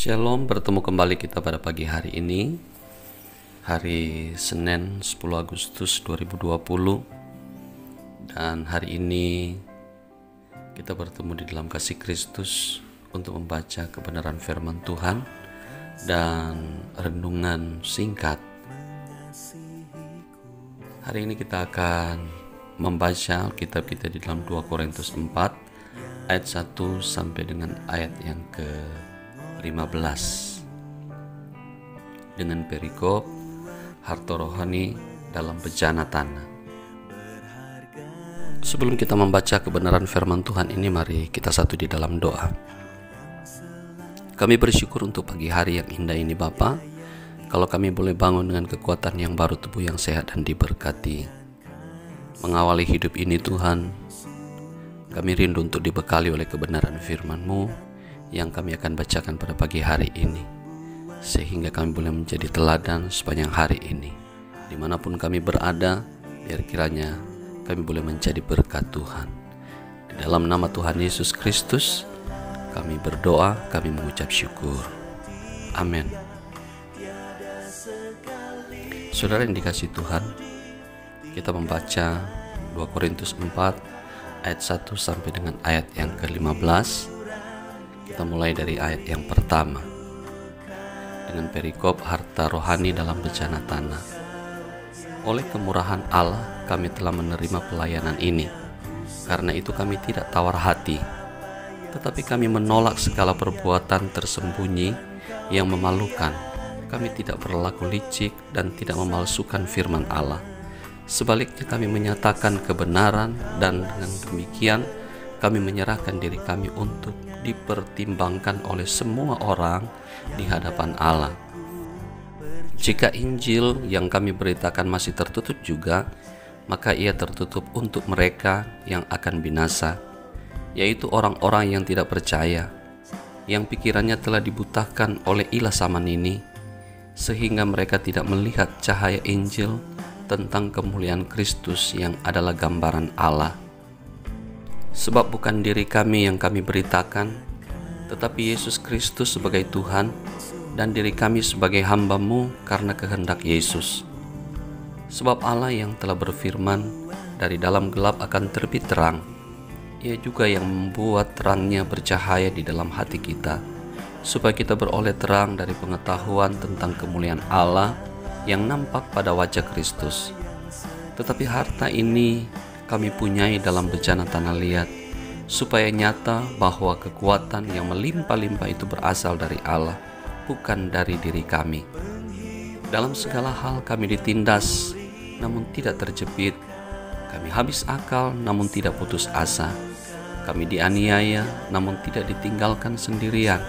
Shalom, bertemu kembali kita pada pagi hari ini, hari Senin 10 Agustus 2020. Dan hari ini kita bertemu di dalam kasih Kristus untuk membaca kebenaran firman Tuhan dan renungan singkat. Hari ini kita akan membaca Alkitab kita di dalam 2 Korintus 4 ayat 1 sampai dengan ayat yang ke-15 dengan perikop harta rohani dalam bejana tanah. Sebelum kita membaca kebenaran firman Tuhan ini, mari kita satu di dalam doa. Kami bersyukur untuk pagi hari yang indah ini Bapa, kalau kami boleh bangun dengan kekuatan yang baru, tubuh yang sehat dan diberkati. Mengawali hidup ini Tuhan, kami rindu untuk dibekali oleh kebenaran firman-Mu yang kami akan bacakan pada pagi hari ini, sehingga kami boleh menjadi teladan sepanjang hari ini. Dimanapun kami berada, biar kiranya kami boleh menjadi berkat Tuhan. Di dalam nama Tuhan Yesus Kristus kami berdoa, kami mengucap syukur. Amin. Saudara yang dikasihi Tuhan, kita membaca 2 Korintus 4 ayat 1 sampai dengan ayat yang ke-15. Kita mulai dari ayat yang pertama dengan perikop harta rohani dalam bejana tanah. Oleh kemurahan Allah kami telah menerima pelayanan ini. Karena itu kami tidak tawar hati, tetapi kami menolak segala perbuatan tersembunyi yang memalukan. Kami tidak berlaku licik dan tidak memalsukan firman Allah. Sebaliknya kami menyatakan kebenaran, dan dengan demikian kami menyerahkan diri kami untuk dipertimbangkan oleh semua orang di hadapan Allah. Jika Injil yang kami beritakan masih tertutup juga, maka ia tertutup untuk mereka yang akan binasa, yaitu orang-orang yang tidak percaya, yang pikirannya telah dibutakan oleh ilah zaman ini, sehingga mereka tidak melihat cahaya Injil tentang kemuliaan Kristus yang adalah gambaran Allah. Sebab bukan diri kami yang kami beritakan, tetapi Yesus Kristus sebagai Tuhan, dan diri kami sebagai hamba-Mu karena kehendak Yesus. Sebab Allah yang telah berfirman, dari dalam gelap akan terbit terang, Ia juga yang membuat terangnya bercahaya di dalam hati kita, supaya kita beroleh terang dari pengetahuan tentang kemuliaan Allah yang nampak pada wajah Kristus. Tetapi harta ini kami punyai dalam bejana tanah liat, supaya nyata bahwa kekuatan yang melimpah-limpah itu berasal dari Allah, bukan dari diri kami. Dalam segala hal kami ditindas, namun tidak terjepit. Kami habis akal, namun tidak putus asa. Kami dianiaya, namun tidak ditinggalkan sendirian.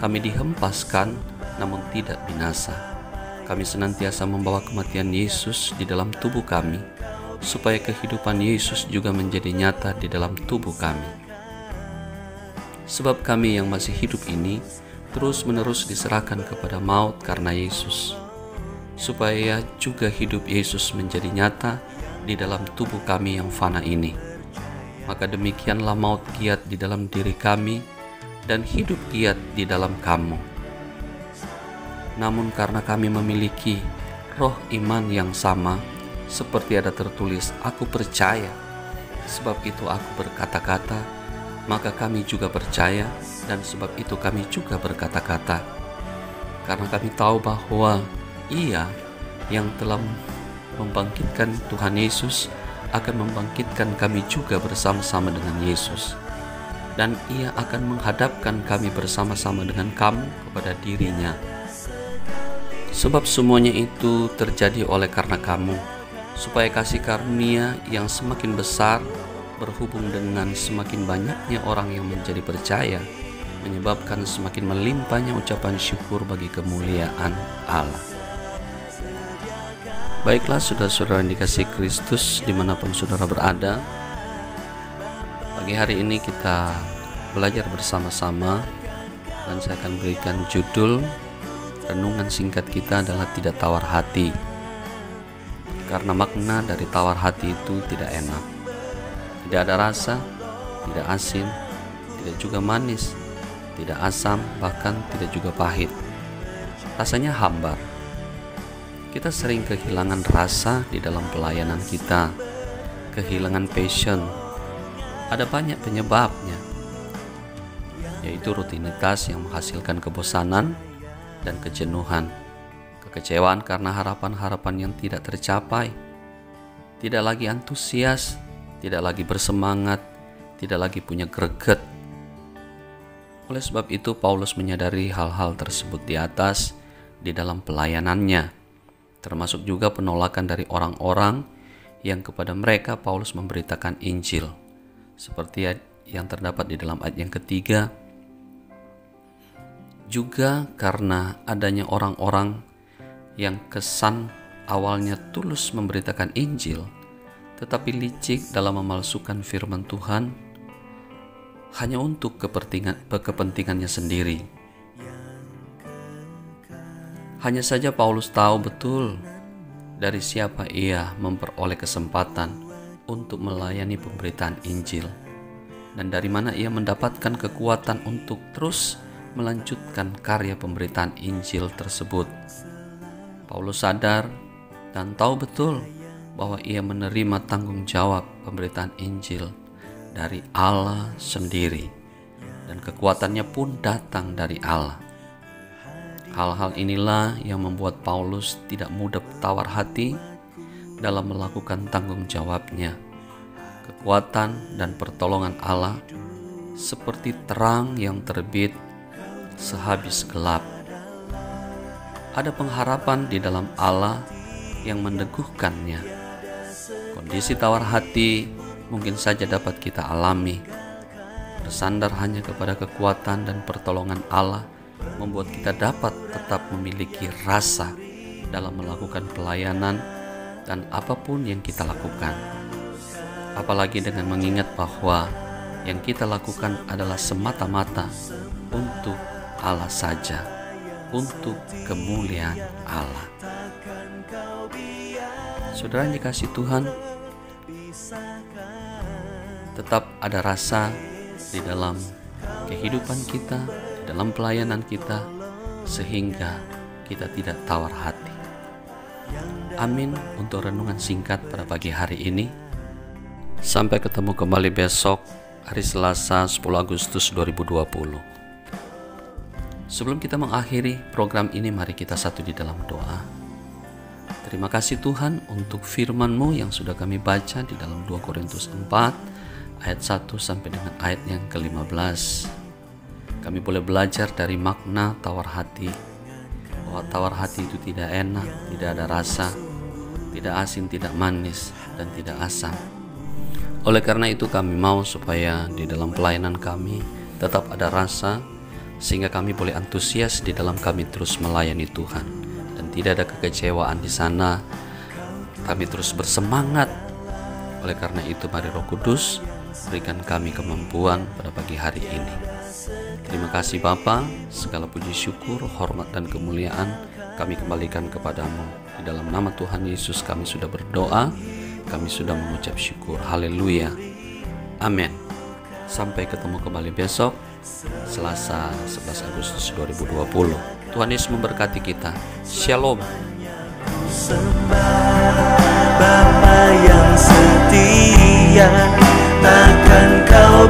Kami dihempaskan, namun tidak binasa. Kami senantiasa membawa kematian Yesus di dalam tubuh kami, supaya kehidupan Yesus juga menjadi nyata di dalam tubuh kami. Sebab kami yang masih hidup ini terus-menerus diserahkan kepada maut karena Yesus, supaya juga hidup Yesus menjadi nyata di dalam tubuh kami yang fana ini. Maka demikianlah maut giat di dalam diri kami, dan hidup giat di dalam kamu. Namun karena kami memiliki roh iman yang sama, seperti ada tertulis, aku percaya, sebab itu aku berkata-kata, maka kami juga percaya, dan sebab itu kami juga berkata-kata. Karena kami tahu bahwa Ia yang telah membangkitkan Tuhan Yesus akan membangkitkan kami juga bersama-sama dengan Yesus, dan Ia akan menghadapkan kami bersama-sama dengan kamu kepada diri-Nya. Sebab semuanya itu terjadi oleh karena kamu, supaya kasih karunia yang semakin besar berhubung dengan semakin banyaknya orang yang menjadi percaya, menyebabkan semakin melimpahnya ucapan syukur bagi kemuliaan Allah. Baiklah saudara-saudara yang dikasihi Kristus, dimanapun saudara berada, pagi hari ini kita belajar bersama-sama, dan saya akan berikan judul renungan singkat kita adalah tidak tawar hati. Karena makna dari tawar hati itu tidak enak, tidak ada rasa, tidak asin, tidak juga manis, tidak asam, bahkan tidak juga pahit. Rasanya hambar. Kita sering kehilangan rasa di dalam pelayanan kita, kehilangan passion. Ada banyak penyebabnya, yaitu rutinitas yang menghasilkan kebosanan dan kejenuhan, kekecewaan karena harapan-harapan yang tidak tercapai, tidak lagi antusias, tidak lagi bersemangat, tidak lagi punya greget. Oleh sebab itu, Paulus menyadari hal-hal tersebut di atas di dalam pelayanannya, termasuk juga penolakan dari orang-orang yang kepada mereka Paulus memberitakan Injil, seperti yang terdapat di dalam ayat yang ketiga. Juga karena adanya orang-orang yang kesan awalnya tulus memberitakan Injil, tetapi licik dalam memalsukan firman Tuhan hanya untuk kepentingannya sendiri. Hanya saja Paulus tahu betul dari siapa ia memperoleh kesempatan untuk melayani pemberitaan Injil, dan dari mana ia mendapatkan kekuatan untuk terus melanjutkan karya pemberitaan Injil tersebut. Paulus sadar dan tahu betul bahwa ia menerima tanggung jawab pemberitaan Injil dari Allah sendiri, dan kekuatannya pun datang dari Allah. Hal-hal inilah yang membuat Paulus tidak mudah tawar hati dalam melakukan tanggung jawabnya. Kekuatan dan pertolongan Allah seperti terang yang terbit sehabis gelap. Ada pengharapan di dalam Allah yang meneguhkannya. Kondisi tawar hati mungkin saja dapat kita alami. Bersandar hanya kepada kekuatan dan pertolongan Allah membuat kita dapat tetap memiliki rasa dalam melakukan pelayanan dan apapun yang kita lakukan. Apalagi dengan mengingat bahwa yang kita lakukan adalah semata-mata untuk Allah saja, untuk kemuliaan Allah. Saudara yang dikasihi Tuhan, tetap ada rasa di dalam kehidupan kita, dalam pelayanan kita, sehingga kita tidak tawar hati. Amin untuk renungan singkat pada pagi hari ini. Sampai ketemu kembali besok, hari Selasa 10 Agustus 2020. Sebelum kita mengakhiri program ini, mari kita satu di dalam doa. Terima kasih Tuhan untuk firman-Mu yang sudah kami baca di dalam 2 Korintus 4 ayat 1 sampai dengan ayat yang ke-15. Kami boleh belajar dari makna tawar hati, bahwa tawar hati itu tidak enak, tidak ada rasa, tidak asin, tidak manis, dan tidak asam. Oleh karena itu kami mau supaya di dalam pelayanan kami tetap ada rasa, sehingga kami boleh antusias di dalam kami terus melayani Tuhan, dan tidak ada kekecewaan di sana. Kami terus bersemangat. Oleh karena itu mari Roh Kudus berikan kami kemampuan pada pagi hari ini. Terima kasih Bapa, segala puji syukur, hormat dan kemuliaan kami kembalikan kepadamu. Di dalam nama Tuhan Yesus kami sudah berdoa, kami sudah mengucap syukur. Haleluya. Amin. Sampai ketemu kembali besok, Selasa 11 Agustus 2020. Tuhan Yesus memberkati kita. Shalom. Bapa yang setia, takkan kau